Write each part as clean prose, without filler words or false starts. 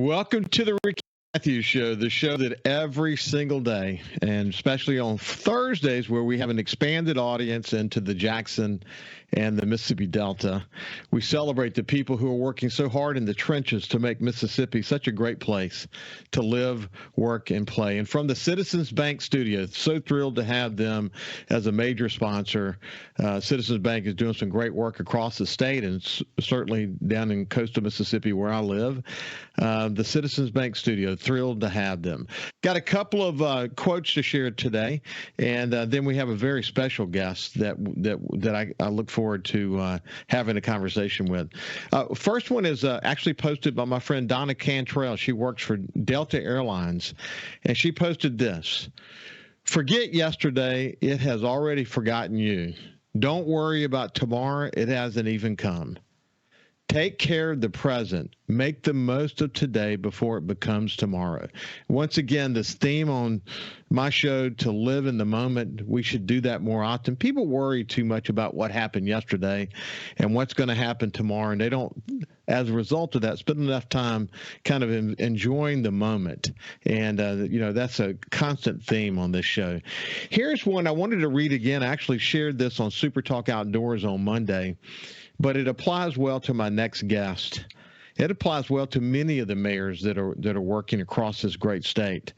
Welcome to the Ricky Matthews Show, the show that every single day, and especially on Thursdays where we have an expanded audience into the Jackson and the Mississippi Delta, we celebrate the people who are working so hard in the trenches to make Mississippi such a great place to live, work, and play. And from the Citizens Bank studio, so thrilled to have them as a major sponsor. Citizens Bank is doing some great work across the state and certainly down in coastal Mississippi where I live. The Citizens Bank studio, thrilled to have them. Got a couple of quotes to share today, and then we have a very special guest that I look forward to having a conversation with. First one is actually posted by my friend Donna Cantrell. She works for Delta Airlines, and she posted this: "Forget yesterday, it has already forgotten you. Don't worry about tomorrow, it hasn't even come. Take care of the present. Make the most of today before it becomes tomorrow." Once again, this theme on my show, to live in the moment, we should do that more often. People worry too much about what happened yesterday and what's going to happen tomorrow, and they don't, as a result of that, spend enough time kind of enjoying the moment. And, that's a constant theme on this show. Here's one I wanted to read again. I actually shared this on SuperTalk Outdoors on Monday, but it applies well to my next guest. It applies well to many of the mayors that are working across this great state.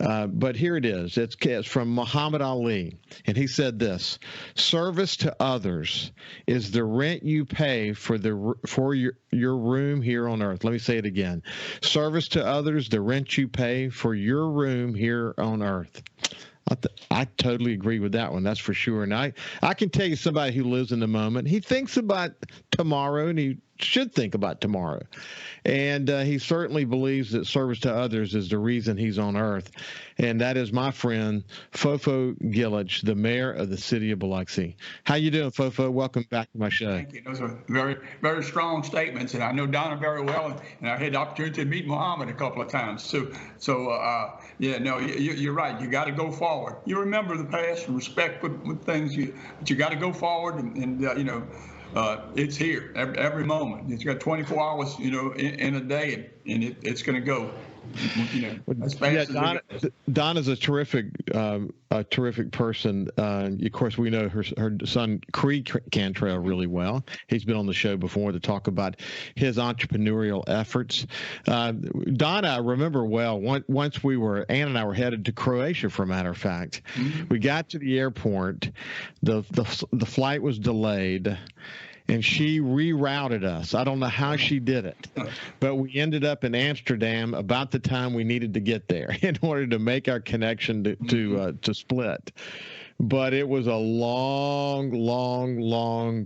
But here it is. It's from Muhammad Ali, and he said this: "Service to others is the rent you pay for your room here on earth." Let me say it again. Service to others, the rent you pay for your room here on earth. I totally agree with that one. That's for sure. And I can tell you, somebody who lives in the moment, he thinks about tomorrow, and he should think about tomorrow. And he certainly believes that service to others is the reason he's on earth. And that is my friend, Fofo Gilich, the mayor of the city of Biloxi. How you doing, Fofo? Welcome back to my show. Thank you. Those are very, very strong statements. And I know Donna very well. And I had the opportunity to meet Muhammad a couple of times. You're right. You got to go forward. You remember the past and respect with things, but you got to go forward and it's here every moment. It's got 24 hours, in a day, and it's going to go. As fast as Donna's a terrific person. Of course, we know her son Creed Cantrell really well. He's been on the show before to talk about his entrepreneurial efforts. Donna, I remember well. Once Ann and I were headed to Croatia, for a matter of fact. Mm-hmm. We got to the airport. The flight was delayed, and she rerouted us. I don't know how she did it, but we ended up in Amsterdam about the time we needed to get there in order to make our connection to Split. But it was a long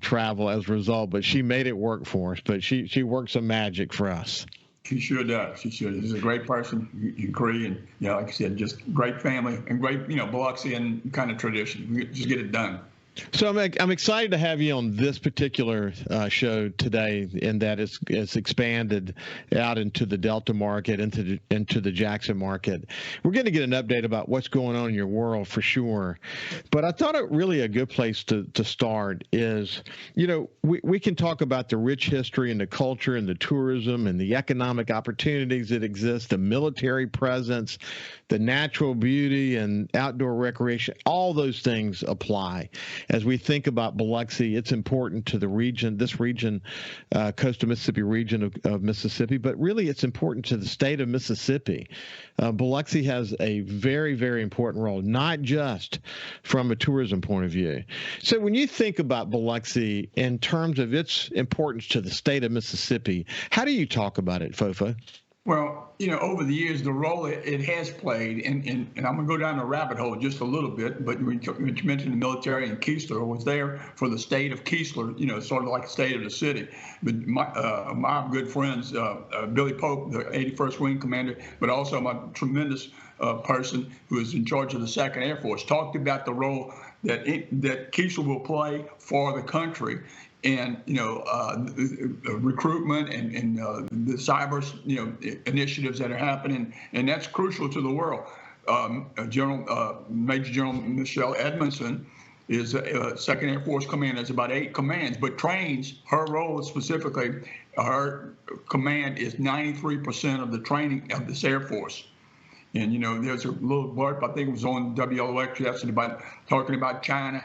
travel as a result, but she made it work for us. But she worked some magic for us. She sure does. She's a great person, you agree, and like I said, just great family and great, Biloxi and kind of tradition. We just get it done. So I'm excited to have you on this particular show today, in that it's expanded out into the Delta market, into the Jackson market. We're going to get an update about what's going on in your world for sure. But I thought it really a good place to start is, we can talk about the rich history and the culture and the tourism and the economic opportunities that exist, the military presence, the natural beauty and outdoor recreation. All those things apply. As we think about Biloxi, it's important to the region, coastal Mississippi region of Mississippi, but really it's important to the state of Mississippi. Biloxi has a very, very important role, not just from a tourism point of view. So when you think about Biloxi in terms of its importance to the state of Mississippi, how do you talk about it, Fofo? Well, over the years, the role it has played, and I'm going to go down a rabbit hole just a little bit, but when you mentioned the military, and Keesler was there for the state of Keesler, sort of like the state of the city. But my good friends, Billy Pope, the 81st Wing Commander, but also my tremendous person who is in charge of the 2nd Air Force, talked about the role that Keesler will play for the country. And recruitment and the cyber initiatives that are happening, and that's crucial to the world. Major General Michelle Edmondson is Second Air Force Command. There's about 8 commands, but trains, her role specifically, her command is 93% of the training of this Air Force. And, there's a little blurb, I think it was on WLOX yesterday, talking about China,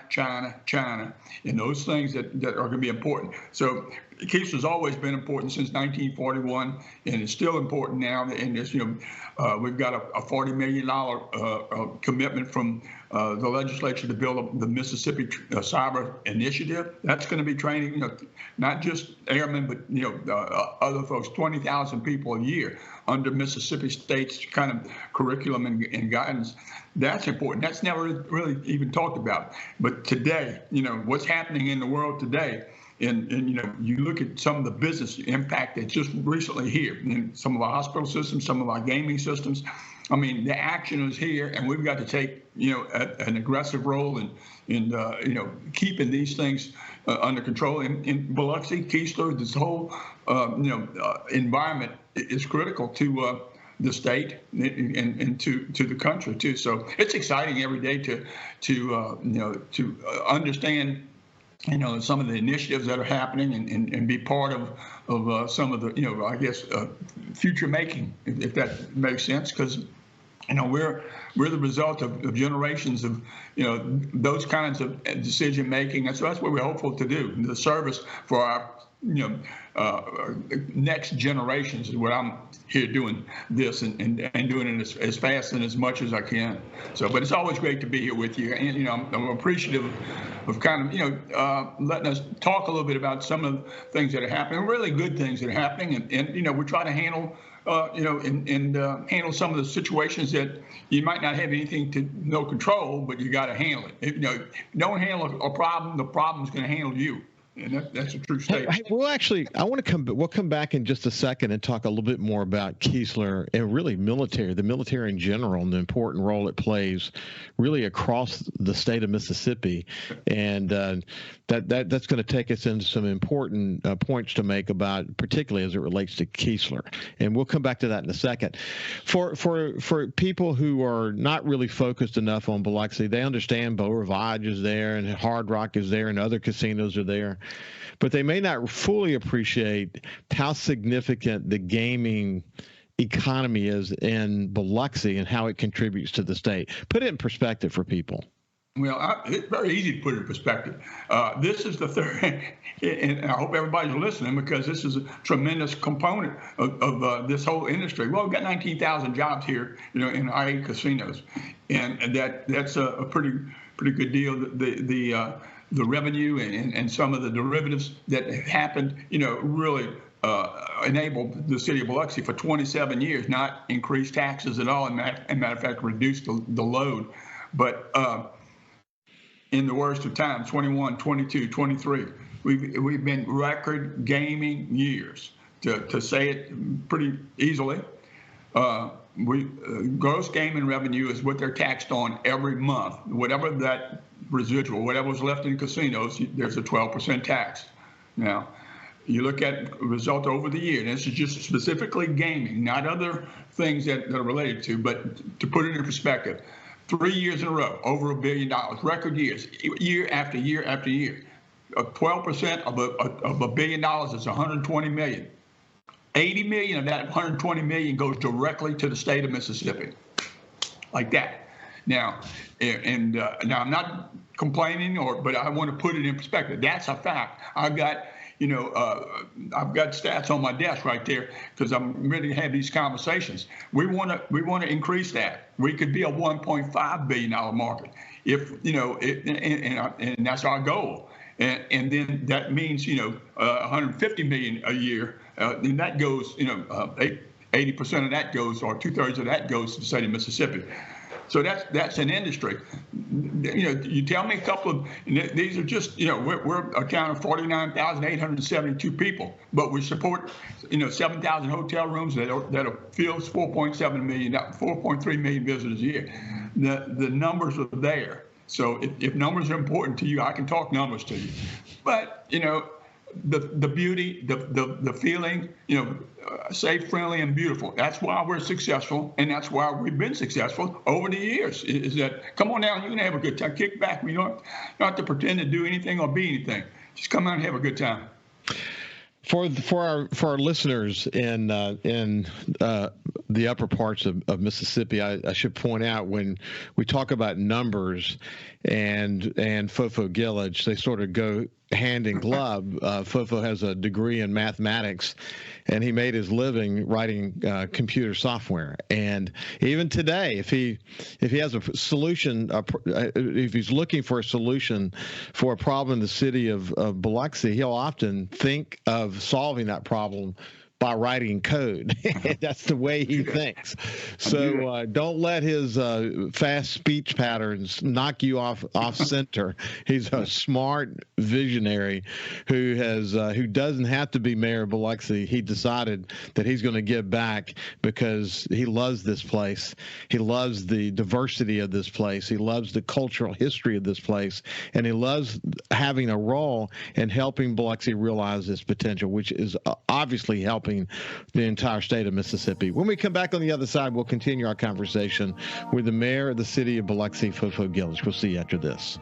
and those things that are going to be important. So Keesler's always been important since 1941, and it's still important now. And it's, we've got a $40 million commitment from the legislature to build the Mississippi Cyber Initiative. That's going to be training, not just airmen, but other folks, 20,000 people a year under Mississippi State's kind of curriculum and guidance. That's important. That's never really even talked about. But today, what's happening in the world today, and you look at some of the business impact that's just recently here in some of our hospital systems, some of our gaming systems. I mean, the action is here, and we've got to take an aggressive role in keeping these things under control. In Biloxi, Keesler, this whole environment is critical to the state and to the country too. So it's exciting every day to understand some of the initiatives that are happening and be part of some of the future making, if that makes sense, because we're the result of generations of those kinds of decision making, and so that's what we're hopeful to do. The service for our next generations is what I'm here doing this and doing it as fast and as much as I can. So, but it's always great to be here with you, and I'm appreciative of kind of letting us talk a little bit about some of the things that are happening, really good things that are happening, and we try to handle handle some of the situations that you might not have anything to no control, but you got to handle it. If you don't handle a problem, the problem's going to handle you. And that's a true statement. Hey, well, actually, we'll come back in just a second and talk a little bit more about Keesler and really the military in general, and the important role it plays really across the state of Mississippi. And that's going to take us into some important points to make about, particularly as it relates to Keesler. And we'll come back to that in a second. For people who are not really focused enough on Biloxi, they understand Beau Rivage is there and Hard Rock is there and other casinos are there, but they may not fully appreciate how significant the gaming economy is in Biloxi and how it contributes to the state. Put it in perspective for people. Well, it's very easy to put it in perspective. This is the third, and I hope everybody's listening, because this is a tremendous component of this whole industry. Well, we've got 19,000 jobs here, in our 8 casinos, and that's a pretty good deal. The revenue and some of the derivatives that happened, really enabled the city of Biloxi for 27 years not increase taxes at all, and matter of fact, reduce the load. But in the worst of times, 21, 22, 23, we've been record gaming years, to say it pretty easily. Gross gaming revenue is what they're taxed on every month. Whatever that residual, whatever was left in casinos, there's a 12% tax. Now, you look at result over the year, and this is just specifically gaming, not other things that are related to, but to put it in perspective, 3 years in a row, over $1 billion, record years, year after year after year. 12% of $1 billion is $120 million. 80 million of that 120 million goes directly to the state of Mississippi, like that. Now, now I'm not complaining, but I want to put it in perspective. That's a fact. I've got stats on my desk right there because I'm ready to have these conversations. We want to increase that. We could be a $1.5 billion market if and that's our goal. And then that means 150 million a year. And that goes 80% of that goes, or 2/3 of that goes to the state of Mississippi. So that's an industry. You tell me a couple of these are just we're a town of 49,872 people, but we support 7,000 hotel rooms that fills 4.7 million, 4.3 million visitors a year. The numbers are there. So if numbers are important to you, I can talk numbers to you. But the beauty, the feeling, safe, friendly, and beautiful. That's why we're successful, and that's why we've been successful over the years. Is that come on down, you can have a good time, kick back. We don't have to pretend to do anything or be anything. Just come out and have a good time. For our listeners in the upper parts of Mississippi, I should point out when we talk about numbers and Fofo Gillich, they sort of go hand in glove. Fofo has a degree in mathematics, and he made his living writing computer software. And even today, if he has a solution, if he's looking for a solution for a problem in the city of Biloxi, he'll often think of solving that problem by writing code. That's the way he thinks. So don't let his fast speech patterns knock you off center. He's a smart visionary who doesn't have to be mayor of Biloxi. He decided that he's going to give back because he loves this place. He loves the diversity of this place. He loves the cultural history of this place, and he loves having a role in helping Biloxi realize its potential, which is obviously helping the entire state of Mississippi. When we come back on the other side, we'll continue our conversation with the mayor of the city of Biloxi, Fofo Gillich. We'll see you after this.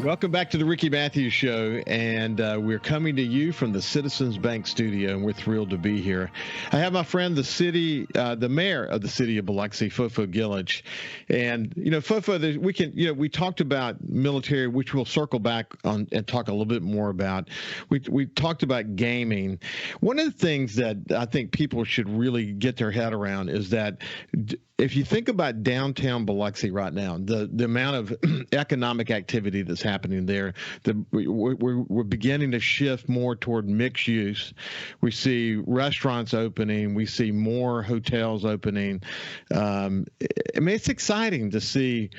Welcome back to the Ricky Matthews Show, and we're coming to you from the Citizens Bank studio, and we're thrilled to be here. I have my friend, the mayor of the city of Biloxi, Fofo Gillich, and Fofo, we talked about military, which we'll circle back on and talk a little bit more about. We talked about gaming. One of the things that I think people should really get their head around is that if you think about downtown Biloxi right now, the amount of economic activity that's happening there, we're beginning to shift more toward mixed use. We see restaurants opening. We see more hotels opening. It's exciting to see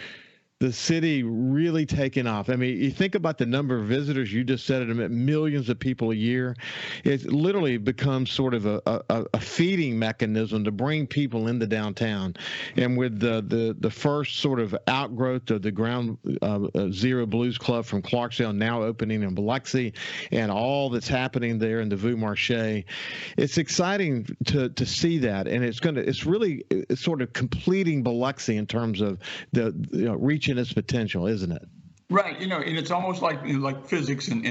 the city really taking off. I mean, you think about the number of visitors. You just said it, millions of people a year. It literally becomes sort of a feeding mechanism to bring people into downtown. And with the first sort of outgrowth of the Ground Zero Blues Club from Clarksdale now opening in Biloxi, and all that's happening there in the Vieux Marché, it's exciting to see that. And it's really sort of completing Biloxi in terms of reaching its potential, isn't it? Right. And it's almost like physics and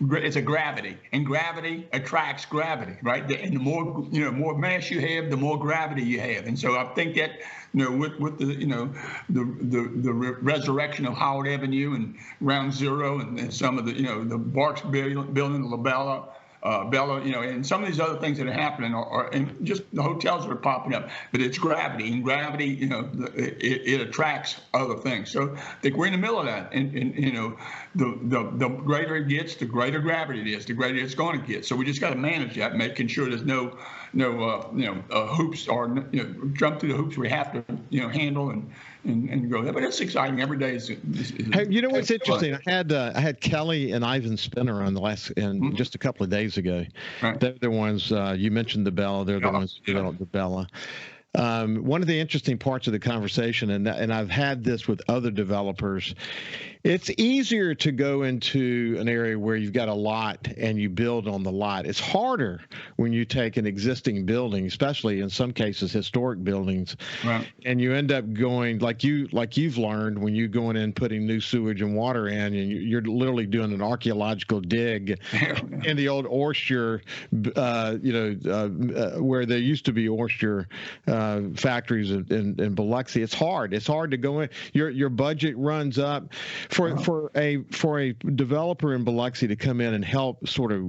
it's a gravity, and gravity attracts gravity, right? And the more mass you have, the more gravity you have. And so I think that, with the resurrection of Howard Avenue and Round Zero and some of the Barks building, the Bella, and some of these other things that are happening are and just the hotels that are popping up. But it's gravity, and gravity, it attracts other things. So I think we're in the middle of that, and the greater it gets, the greater gravity it is, the greater it's going to get. So we just got to manage that, making sure there's no hoops or jump through the hoops we have to handle and go there. But it's exciting. Every day is hey, what's interesting? Fun. I had Kelly and Ivan Spinner on just a couple of days ago. Right. They're the ones you mentioned, the Bella. They're the ones who developed the Bella. One of the interesting parts of the conversation, and I've had this with other developers, it's easier to go into an area where you've got a lot and you build on the lot. It's harder when you take an existing building, especially in some cases historic buildings, right, and you end up going like you've learned when you going in putting new sewage and water in, and you're literally doing an archaeological dig in the old oyster, where there used to be oyster factories in Biloxi. It's hard. It's hard to go in. Your budget runs up. For a developer in Biloxi to come in and help sort of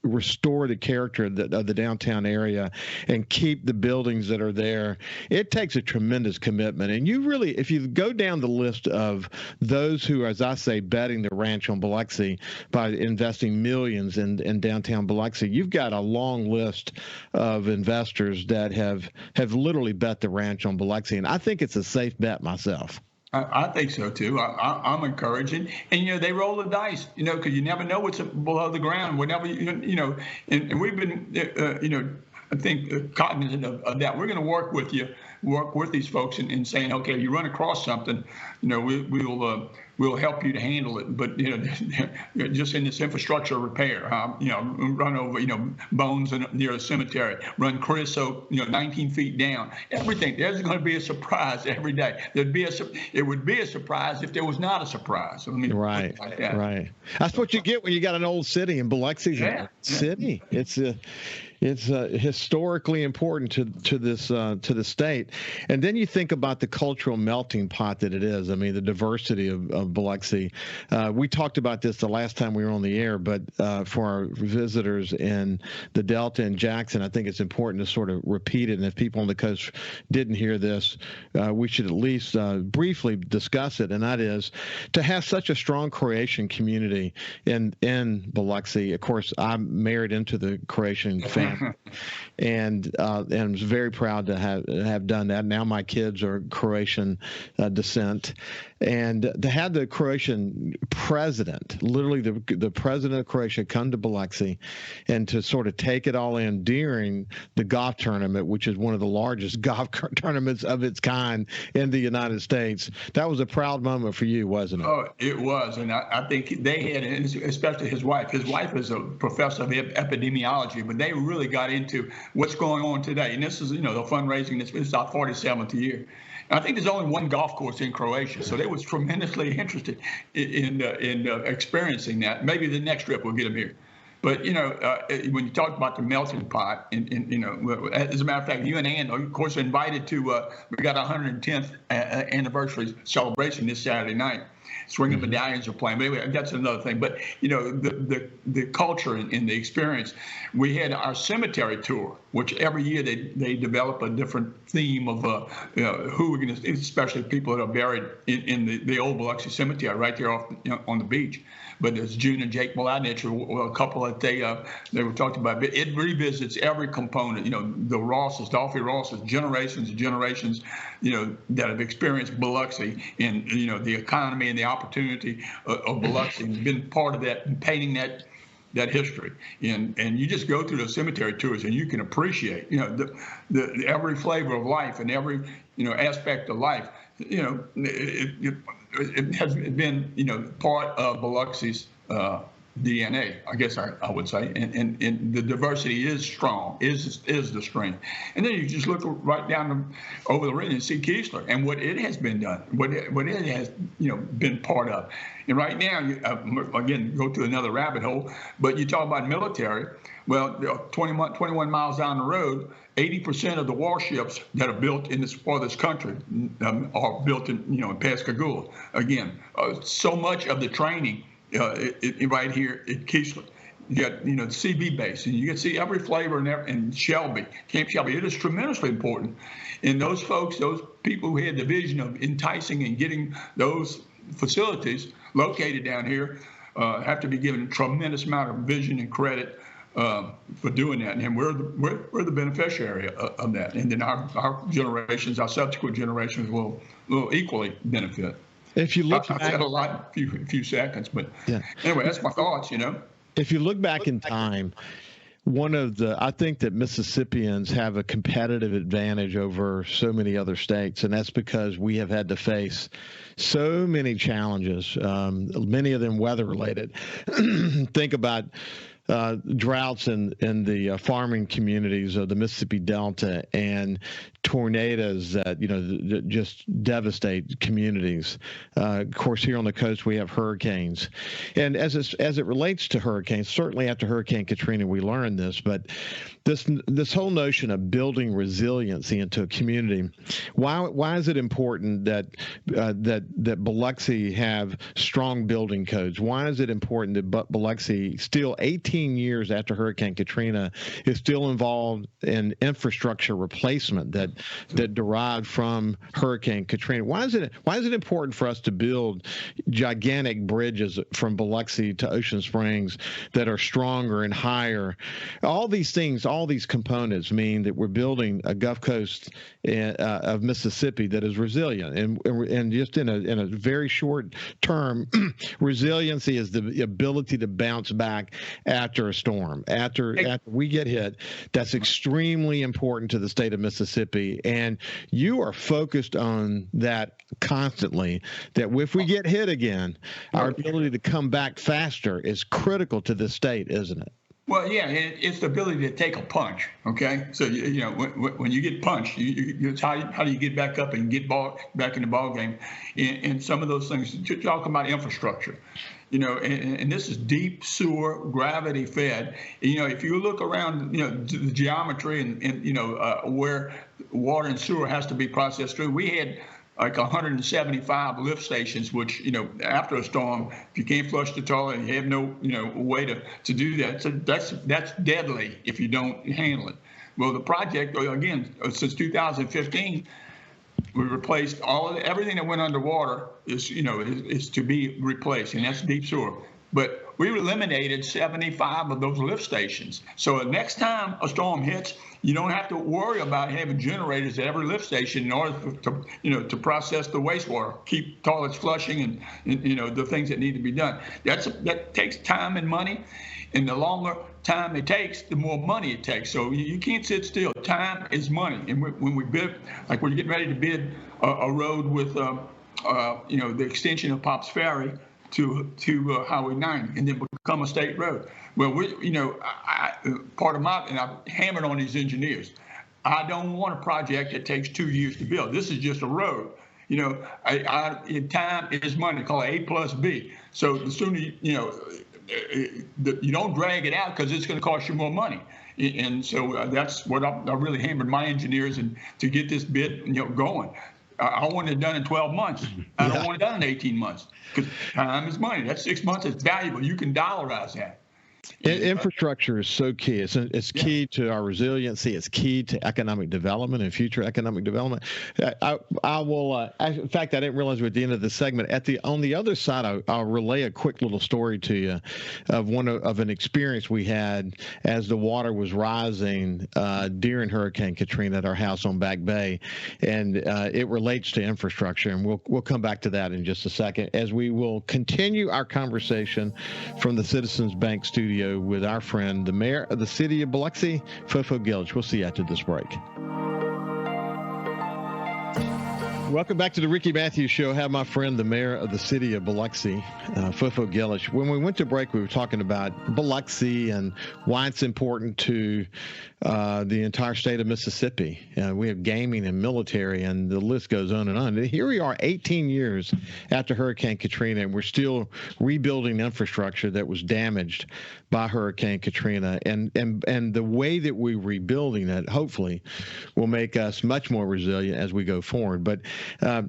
restore the character of the downtown area and keep the buildings that are there, it takes a tremendous commitment. And you really, if you go down the list of those who, as I say, betting the ranch on Biloxi by investing millions in downtown Biloxi, you've got a long list of investors that have literally bet the ranch on Biloxi. And I think it's a safe bet myself. I think so too. I'm encouraging, and they roll the dice, because you never know what's below the ground. Whenever and we've been, I think cognizant of that. We're going to work with these folks in saying, okay, you run across something, we'll we'll help you to handle it. But just in this infrastructure repair, run over bones near a cemetery, run creosote 19 feet down. Everything. There's going to be a surprise every day. It would be a surprise if there was not a surprise. Right. Like that. Right. That's what you get when you got an old city, and Biloxi's a city. It's historically important to the state. And then you think about the cultural melting pot that it is. I mean, the diversity of Biloxi. We talked about this the last time we were on the air, but for our visitors in the Delta and Jackson, I think it's important to sort of repeat it. And if people on the coast didn't hear this, we should at least briefly discuss it. And that is to have such a strong Croatian community in Biloxi. Of course, I'm married into the Croatian family. And was very proud to have done that. Now my kids are Croatian descent, and to have the Croatian president, literally the president of Croatia, come to Biloxi, and to sort of take it all in during the golf tournament, which is one of the largest golf tournaments of its kind in the United States. That was a proud moment for you, wasn't it? Oh, it was, and I think they had, especially his wife. His wife is a professor of epidemiology, but they really got into what's going on today. And this is, the fundraising. This is our 47th year. And I think there's only one golf course in Croatia, so they was tremendously interested in experiencing that. Maybe the next trip will get them here. But, when you talk about the melting pot, as a matter of fact, you and Ann, of course, are invited to, we got our 110th anniversary celebration this Saturday night. Swinging medallions are playing. But anyway, that's another thing. But, the culture and the experience. We had our cemetery tour, which every year they develop a different theme of who we're going to, especially people that are buried in the old Biloxi cemetery right there off on the beach. But there's June and Jake Mladinich, a couple that they were talking about. But it revisits every component. The Rosses, Dolphy Rosses, generations and generations, that have experienced Biloxi and the economy and the opportunity of Biloxi, and been part of that and painting that history. And you just go through the cemetery tours and you can appreciate the every flavor of life and every aspect of life. It has been part of Biloxi's DNA, I guess I would say, and the diversity is strong, is the strength. And then you just look right down over the ring and see Keesler and what it has been done, what it has been part of. And right now, again, go to another rabbit hole, but you talk about military. Well, 21 miles down the road, 80% of the warships that are built in this part of this country are built in Pascagoula. Again, so much of the training right here at Keesler. You got the CB base, and you can see every flavor in Shelby, Camp Shelby. It is tremendously important. And those folks, those people who had the vision of enticing and getting those facilities located down here, have to be given a tremendous amount of vision and credit for doing that, and we're the beneficiary of that. And then our generations, our subsequent generations, will equally benefit. If you look, I've said a lot in a few seconds, but anyway, that's my thoughts. If you look back in time, I think that Mississippians have a competitive advantage over so many other states, and that's because we have had to face so many challenges, many of them weather related. Think about droughts in the farming communities of the Mississippi Delta, and tornadoes that just devastate communities. Of course, here on the coast we have hurricanes, and as it relates to hurricanes, certainly after Hurricane Katrina we learned this, but this whole notion of building resiliency into a community. Why is it important that Biloxi have strong building codes? Why is it important that Biloxi, still 18 years after Hurricane Katrina, is still involved in infrastructure replacement that derived from Hurricane Katrina? Why is it important for us to build gigantic bridges from Biloxi to Ocean Springs that are stronger and higher? All these things, all these components mean that we're building a Gulf Coast of Mississippi that is resilient, and just in a very short term, resiliency is the ability to bounce back after a storm, after we get hit. That's extremely important to the state of Mississippi, and you are focused on that constantly. That if we get hit again, our ability to come back faster is critical to the state, isn't it? Well, yeah, it's the ability to take a punch. Okay, so when you get punched, it's how do you get back up and get back in the ball game, and some of those things. You're talking about infrastructure, and this is deep sewer, gravity fed. If you look around, the geometry and where water and sewer has to be processed through, we had like 175 lift stations, which, after a storm, if you can't flush the toilet and you have no, way to do that, so that's deadly if you don't handle it. Well, the project, again, since 2015, we replaced everything that went underwater is to be replaced, and that's deep sewer. But we eliminated 75 of those lift stations. So the next time a storm hits, you don't have to worry about having generators at every lift station in order to process the wastewater, keep toilets flushing, and the things that need to be done. That takes time and money, and the longer time it takes, the more money it takes. So you can't sit still. Time is money. And when we bid, like we're getting ready to bid a road with the extension of Pops Ferry to Highway 90 and then become a state road. Well, part of and I've hammered on these engineers. I don't want a project that takes 2 years to build. This is just a road. Time is money. Call it A plus B. So the sooner you don't drag it out because it's going to cost you more money. And so that's what I really hammered my engineers and to get this bid going. I want it done in 12 months. I don't want it done in 18 months because time is money. That 6 months is valuable. You can dollarize that. Infrastructure is so key. It's key to our resiliency. It's key to economic development and future economic development. I will. In fact, I didn't realize we're at the end of the segment. On the other side, I'll relay a quick little story to you of an experience we had as the water was rising during Hurricane Katrina at our house on Back Bay, and it relates to infrastructure. And we'll come back to that in just a second as we will continue our conversation from the Citizens Bank studio with our friend, the mayor of the city of Biloxi, Fofo Gillich. We'll see you after this break. Welcome back to the Ricky Matthews Show. I have my friend, the mayor of the city of Biloxi, Fofo Gillich. When we went to break, we were talking about Biloxi and why it's important to the entire state of Mississippi. We have gaming and military, and the list goes on and on. Here we are 18 years after Hurricane Katrina, and we're still rebuilding infrastructure that was damaged by Hurricane Katrina. And the way that we're rebuilding it, hopefully, will make us much more resilient as we go forward. But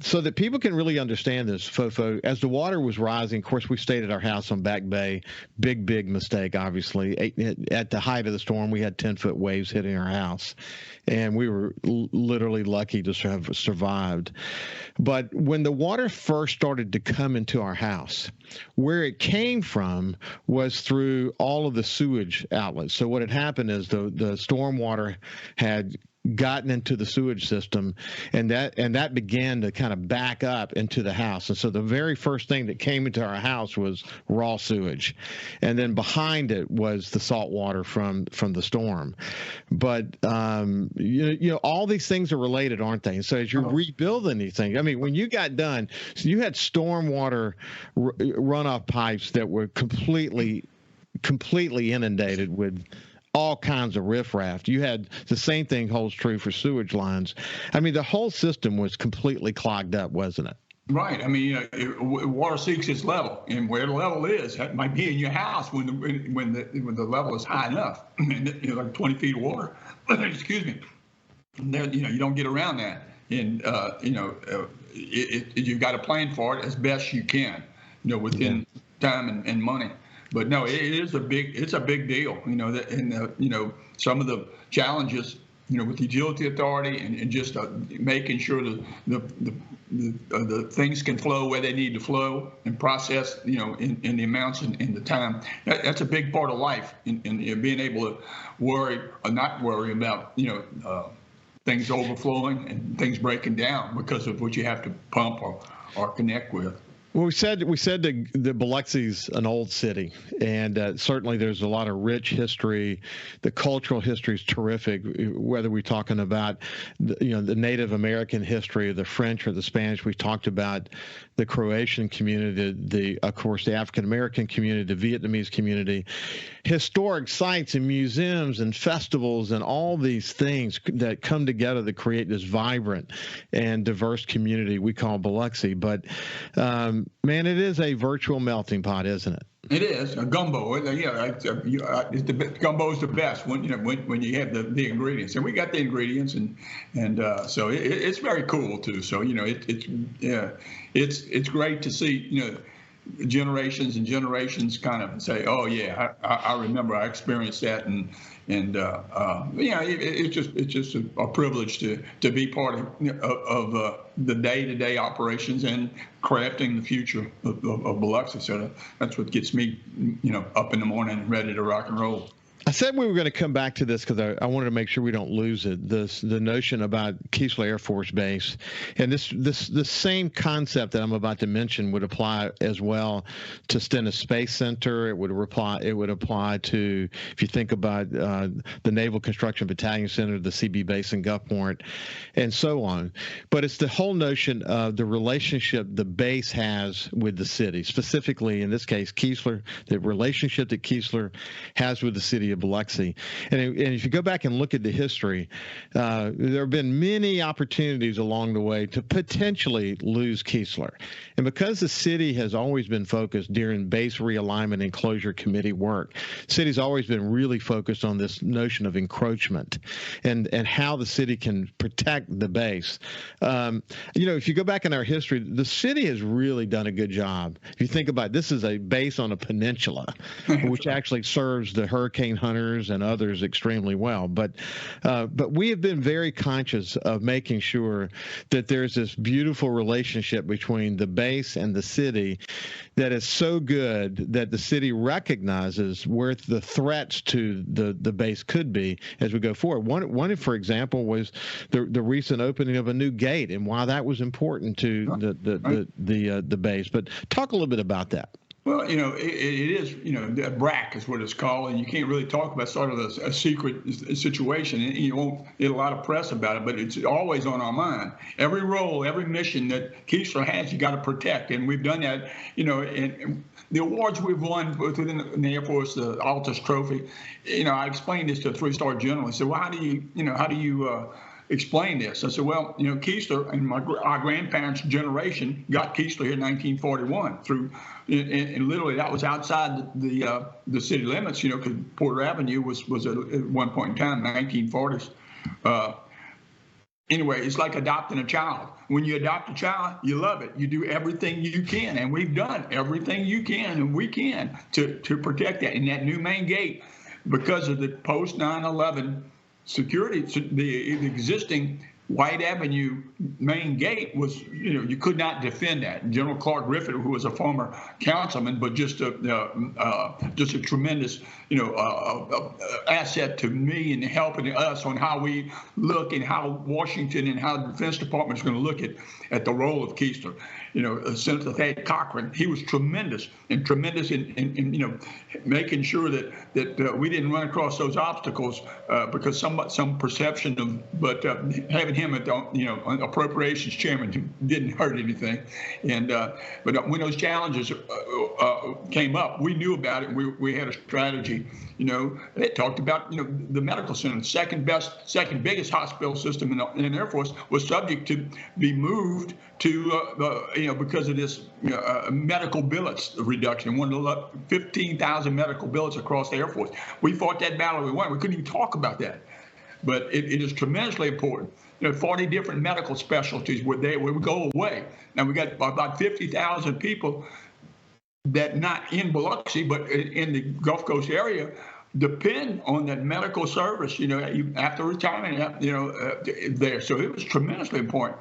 so that people can really understand this, Fofo, as the water was rising, of course, we stayed at our house on Back Bay. Big mistake, obviously. At the height of the storm, we had 10-foot waves hitting our house, and we were literally lucky to have survived. But when the water first started to come into our house, where it came from was through all of the sewage outlets. So what had happened is the storm water had gotten into the sewage system, and that began to kind of back up into the house. And so the very first thing that came into our house was raw sewage, and then behind it was the salt water from the storm. But all these things are related, aren't they? And so as you're rebuilding these things, I mean, when you got done, so you had storm water runoff pipes that were completely inundated with all kinds of riffraff. You had the same thing holds true for sewage lines. I mean, the whole system was completely clogged up, wasn't it? Right. I mean, water seeks its level, and where the level is, that might be in your house when the level is high enough, like 20 feet of water. Excuse me. There, you don't get around that, and you've got to plan for it as best you can, within time and money. But no, it's a big deal, some of the challenges, with the utility authority and just making sure the things can flow where they need to flow and process, in the amounts and in the time. That's a big part of life, and being able to worry or not worry about, things overflowing and things breaking down because of what you have to pump or connect with. Well, we said that Biloxi's an old city, and certainly there's a lot of rich history. The cultural history is terrific. Whether we're talking about the Native American history, the French or the Spanish, we talked about the Croatian community, of course the African American community, the Vietnamese community, historic sites and museums and festivals and all these things that come together to create this vibrant and diverse community we call Biloxi. But man, it is a virtual melting pot, isn't it? It is a gumbo. Gumbo is the best when you have the ingredients, and we got the ingredients, and so it's very cool too. So it's great to see generations and generations kind of say, oh yeah, I remember, I experienced that, and it's just a privilege to be part of the day-to-day operations and crafting the future of Biloxi. So that's what gets me up in the morning and ready to rock and roll. I said we were going to come back to this because I wanted to make sure we don't lose it. The notion about Keesler Air Force Base, and the same concept that I'm about to mention would apply as well to Stennis Space Center. It would apply to, if you think about the Naval Construction Battalion Center, the CB Base in Gulfport, and so on. But it's the whole notion of the relationship the base has with the city, specifically in this case Keesler, the relationship that Keesler has with the city of Biloxi. And if you go back and look at the history, there have been many opportunities along the way to potentially lose Keesler. And because the city has always been focused during base realignment and closure committee work, the city's always been really focused on this notion of encroachment and how the city can protect the base. If you go back in our history, the city has really done a good job. If you think about it, this is a base on a peninsula, which actually serves the hurricane hunters and others extremely well. But we have been very conscious of making sure that there's this beautiful relationship between the base and the city that is so good that the city recognizes where the threats to the base could be as we go forward. One for example, was the recent opening of a new gate and why that was important to the base. But talk a little bit about that. Well, it is, the BRAC is what it's called, and you can't really talk about sort of a secret situation, and you won't get a lot of press about it, but it's always on our mind. Every role, every mission that Keesler has, you got to protect, and we've done that, and the awards we've won within the Air Force, the Altus Trophy, I explained this to a 3-star general. I said, well, how do you explain this? I said, well, Keesler and our grandparents' generation got Keesler here in 1941 through, and literally that was outside the city limits, because Porter Avenue was at one point in time, 1940s. Anyway, it's like adopting a child. When you adopt a child, you love it. You do everything you can, and we've done everything you can and we can to protect that. And that new main gate, because of the post 9/11 security, the existing White Avenue main gate was, you could not defend that. General Clark Griffith, who was a former councilman, but just a tremendous, asset to me and helping us on how we look and how Washington and how the Defense Department is going to look at the role of Keesler. Senator Thad Cochran, he was tremendous in making sure that we didn't run across those obstacles because some perception of, but having him at the appropriations chairman didn't hurt anything. And but when those challenges came up, we knew about it. And we had a strategy. They talked about the medical center, second biggest hospital system in the Air Force, was subject to be moved to because of this medical billets reduction. One of the 15,000 medical billets across the Air Force. We fought that battle. We won. We couldn't even talk about that, but it is tremendously important. 40 different medical specialties would go away. Now we got about 50,000 people that not in Biloxi, but in the Gulf Coast area, depend on that medical service, after retirement, there. So it was tremendously important.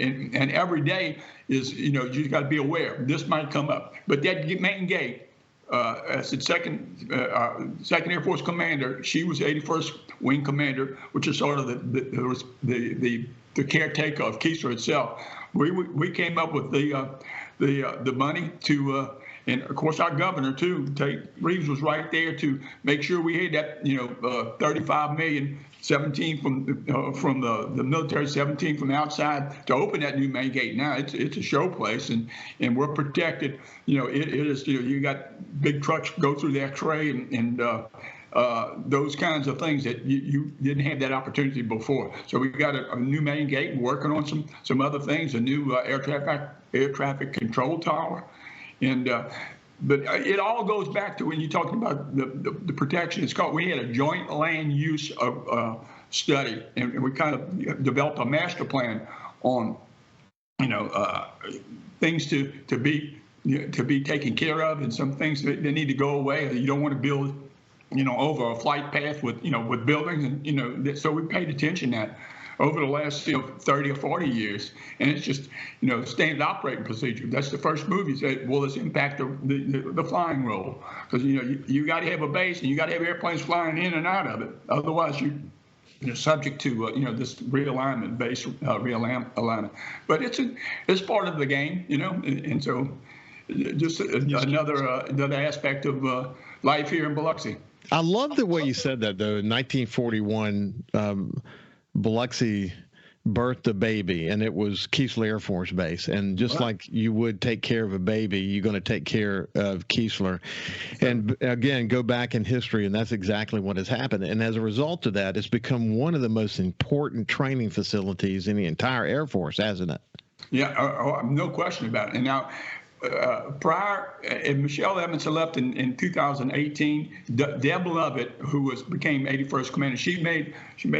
And every day is, you got to be aware this might come up. But that main gate, as the second Air Force commander, she was 81st Wing commander, which is sort of the caretaker of Keesler itself. we came up with the money to. And of course, our governor too, Tate Reeves, was right there to make sure we had that, 35 million, 17 from the military, 17 from the outside to open that new main gate. Now it's a show place, and we're protected. It is. You got big trucks go through the X-ray and those kinds of things that you didn't have that opportunity before. So we've got a new main gate. We're working on some other things, a new air traffic control tower. But it all goes back to when you're talking about the protection. We had a joint land use study, and we kind of developed a master plan on, things to be taken care of, and some things that need to go away. You don't want to build, over a flight path with buildings, and so we paid attention to that over the last 30 or 40 years, and it's just standard operating procedure. That's the first move. You say, will this impact the flying role? Because you got to have a base, and you got to have airplanes flying in and out of it. Otherwise, you're subject to this realignment, base realignment. But it's part of the game, and so just another aspect of life here in Biloxi. I love the way you said that, though. In 1941. Biloxi birthed a baby, and it was Keesler Air Force Base. And just like you would take care of a baby, you're going to take care of Keesler. And again, go back in history, and that's exactly what has happened. And as a result of that, it's become one of the most important training facilities in the entire Air Force, hasn't it? Yeah, no question about it. And now, Michelle Edmondson left in 2018. Deb Lovett, who became 81st Commander, she made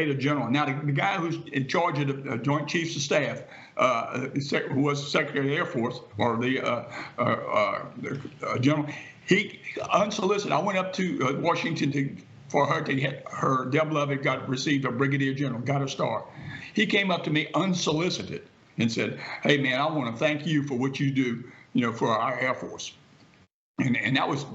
a general. Now the guy who's in charge of the Joint Chiefs of Staff, who was Secretary of the Air Force, or the general, he unsolicited. I went up to Washington for her to get her. Deb Lovett received a brigadier general, got a star. He came up to me unsolicited and said, "Hey man, I want to thank you for what you do, for our Air Force." And that was,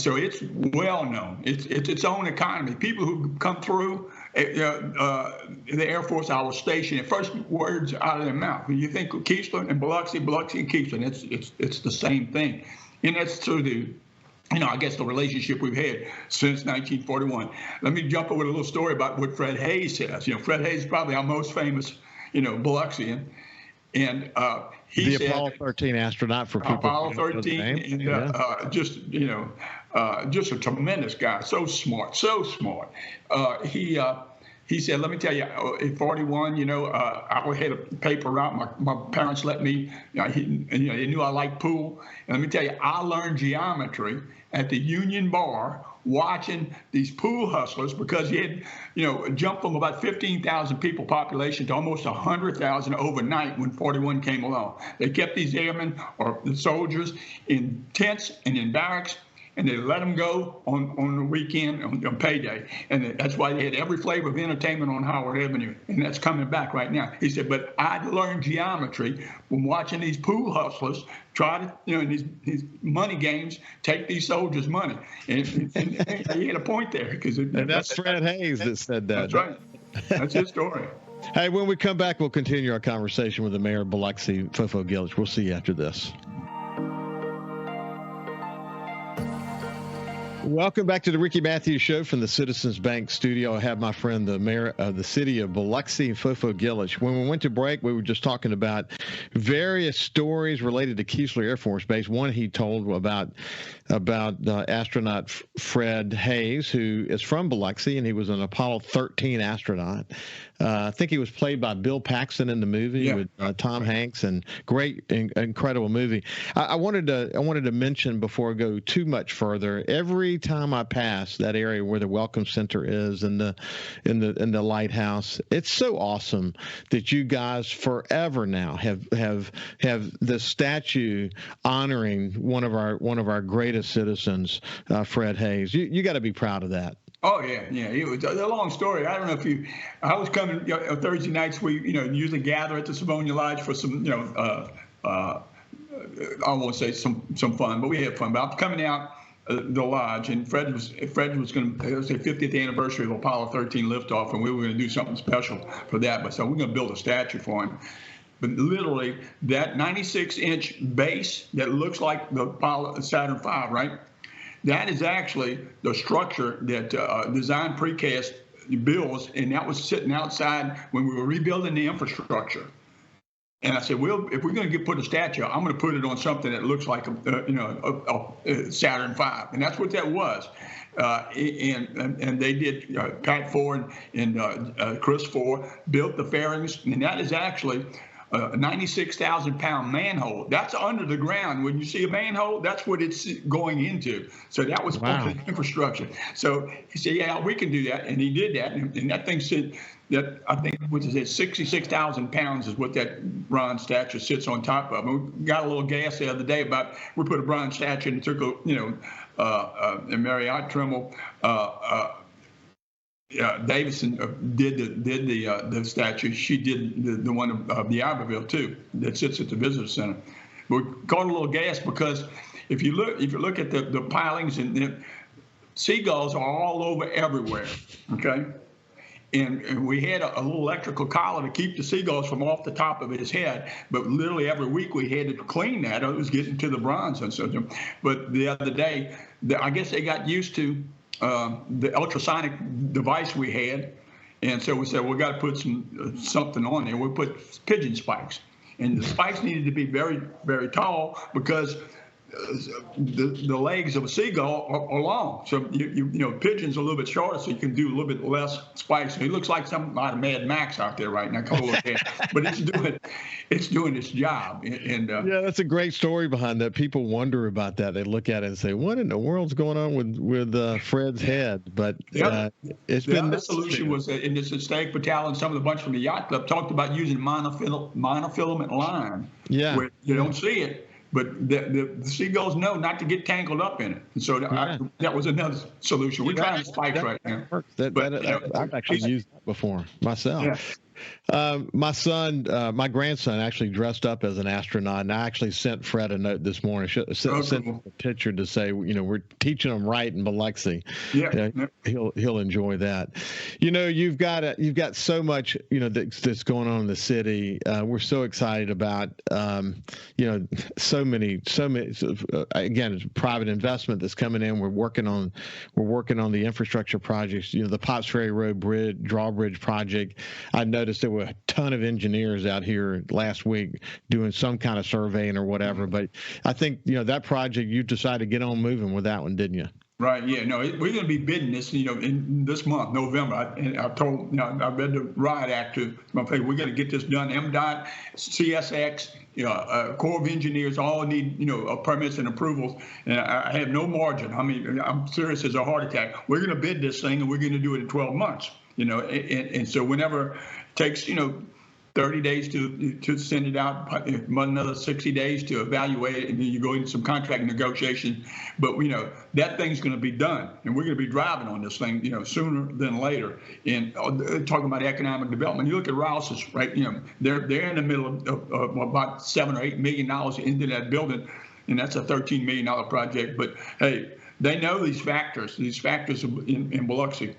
so it's well known. It's its own economy. People who come through the Air Force, our station, at first words out of their mouth. When you think of Keesler and Biloxi and Keesler, it's the same thing. And that's through the, I guess the relationship we've had since 1941. Let me jump over a little story about what Fred Hayes says. Fred Hayes is probably our most famous, Biloxian. And he said, Apollo 13 astronaut for people. Apollo 13, and just a tremendous guy, so smart. He said, let me tell you, at 41, I had a paper route. My parents let me, they knew I liked pool. And let me tell you, I learned geometry at the Union Bar watching these pool hustlers, because he had, jumped from about 15,000 people population to almost 100,000 overnight when 41 came along. They kept these airmen or the soldiers in tents and in barracks, and they let them go on the weekend, on payday. And that's why they had every flavor of entertainment on Howard Avenue. And that's coming back right now. He said, but I learned geometry from watching these pool hustlers try to, in these money games, take these soldiers' money. And he had a point there. And that's Fred Hayes that said that. That's right. That's his story. Hey, when we come back, we'll continue our conversation with the mayor of Biloxi, Fofo Gilich. We'll see you after this. Welcome back to the Ricky Matthews Show from the Citizens Bank studio. I have my friend, the mayor of the city of Biloxi, Fofo Gilich. When we went to break, we were just talking about various stories related to Keesler Air Force Base. One he told about astronaut Fred Hayes, who is from Biloxi, and he was an Apollo 13 astronaut. I think he was played by Bill Paxton in the movie with Tom Hanks, and great, incredible movie. I wanted to mention before I go too much further. Every time I pass that area where the Welcome Center is in the lighthouse, it's so awesome that you guys forever now have the statue honoring one of our greatest citizens, Fred Hayes. You got to be proud of that. Oh yeah. It was a long story. I don't know if I was coming Thursday nights. We usually gather at the Savonia Lodge for some I won't say some fun, but we had fun. But I'm coming out the lodge, and Fred was going to, it was the 50th anniversary of Apollo 13 liftoff, and we were going to do something special for that. But so we're going to build a statue for him. But literally, that 96-inch base that looks like the Saturn V, right? That is actually the structure that Design Precast builds, and that was sitting outside when we were rebuilding the infrastructure. And I said, well, if we're going to put a statue, I'm going to put it on something that looks like a Saturn V, and that's what that was. And they did. Pat Ford and Chris Ford built the fairings, and that is actually a 96,000-pound manhole. That's under the ground. When you see a manhole, that's what it's going into. So that was part of the infrastructure. So he said, yeah, we can do that. And he did that. And that thing said that, I think, what is it, 66,000 pounds is what that bronze statue sits on top of. And we got a little gas the other day about, we put a bronze statue and took and Marriott Trimble, Davison did the statue. She did the one of the Iberville too that sits at the visitor center. But we caught a little gas because if you look at the pilings, and the seagulls are all over everywhere. Okay, and we had a little electrical collar to keep the seagulls from off the top of his head. But literally every week we had to clean that. It was getting to the bronze and so. But the other day, I guess they got used to the ultrasonic device we had, and so we said, we got to put something on there. We put pigeon spikes, and the spikes needed to be very, very tall because the legs of a seagull are long. So pigeon's a little bit shorter, so you can do a little bit less spikes. So he looks like something out of Mad Max out there right now, but it's doing its job. And yeah, that's a great story behind that. People wonder about that. They look at it and say, "What in the world's going on with Fred's head?" But it's been the solution was in this Stag Battalion. Some of the bunch from the yacht club talked about using monofilament line. Yeah, where you don't see it. But the seagulls know not to get tangled up in it. And so that was another solution. We're trying spikes right now. I've actually used that before myself. Yeah. My grandson actually dressed up as an astronaut, and I actually sent Fred a note this morning. Sent him a picture to say, we're teaching him right in Biloxi. Yeah, he'll enjoy that. You've got so much that's going on in the city. We're so excited about so many again, private investment that's coming in. We're working on the infrastructure projects. The Potts Ferry Road drawbridge project. I noticed there were a ton of engineers out here last week doing some kind of surveying or whatever. But I think, that project, you decided to get on moving with that one, didn't you? Right. Yeah. No, we're going to be bidding this, in this month, November. I told, I read the Riot Act to my place. We're going to get this done. MDOT, CSX, Corps of Engineers all need, permits and approvals. And I have no margin. I mean, I'm serious as a heart attack. We're going to bid this thing, and we're going to do it in 12 months. And so whenever it takes, 30 days to send it out, another 60 days to evaluate it, and then you go into some contract negotiation. But that thing's going to be done, and we're going to be driving on this thing, sooner than later. And talking about economic development, you look at Rouse's, right? They're in the middle of about $7 or $8 million into that building, and that's a $13 million project. But hey, they know these factors in Biloxi.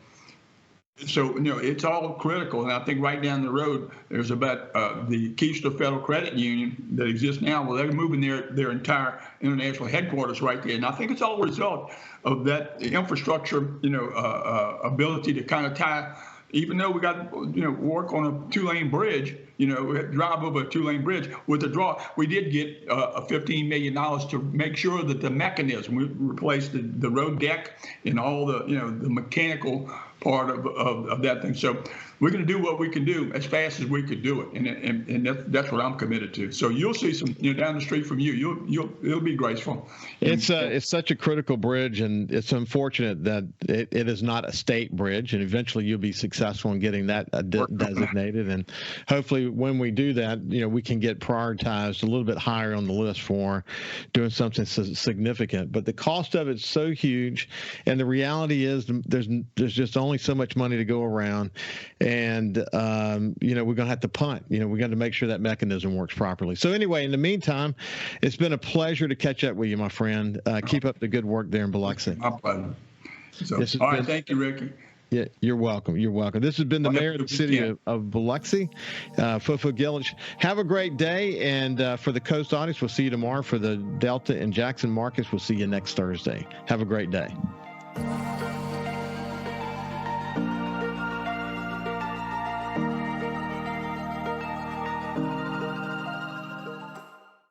So, it's all critical. And I think right down the road, there's about the Keystone Federal Credit Union that exists now. Well, they're moving their entire international headquarters right there. And I think it's all a result of that infrastructure, ability to kind of tie, even though we got, work on a 2-lane bridge, drive over a 2-lane bridge with the draw, we did get a $15 million to make sure that the mechanism, we replaced the road deck and all the, the mechanical part of that thing. So we're going to do what we can do as fast as we could do it, and that's what I'm committed to. So you'll see some down the street from you. It'll be graceful. It's such a critical bridge, and it's unfortunate that it is not a state bridge. And eventually you'll be successful in getting that designated, and hopefully when we do that, we can get prioritized a little bit higher on the list for doing something significant. But the cost of it's so huge, and the reality is there's just only so much money to go around. And, we're going to have to punt. We got to make sure that mechanism works properly. So anyway, in the meantime, it's been a pleasure to catch up with you, my friend. Keep up the good work there in Biloxi. My pleasure. So, all right. Thank you, Ricky. Yeah, you're welcome. You're welcome. This has been the mayor of the city of Biloxi, Fufu Gillich. Have a great day. And for the Coast audience, we'll see you tomorrow. For the Delta and Jackson markets, we'll see you next Thursday. Have a great day.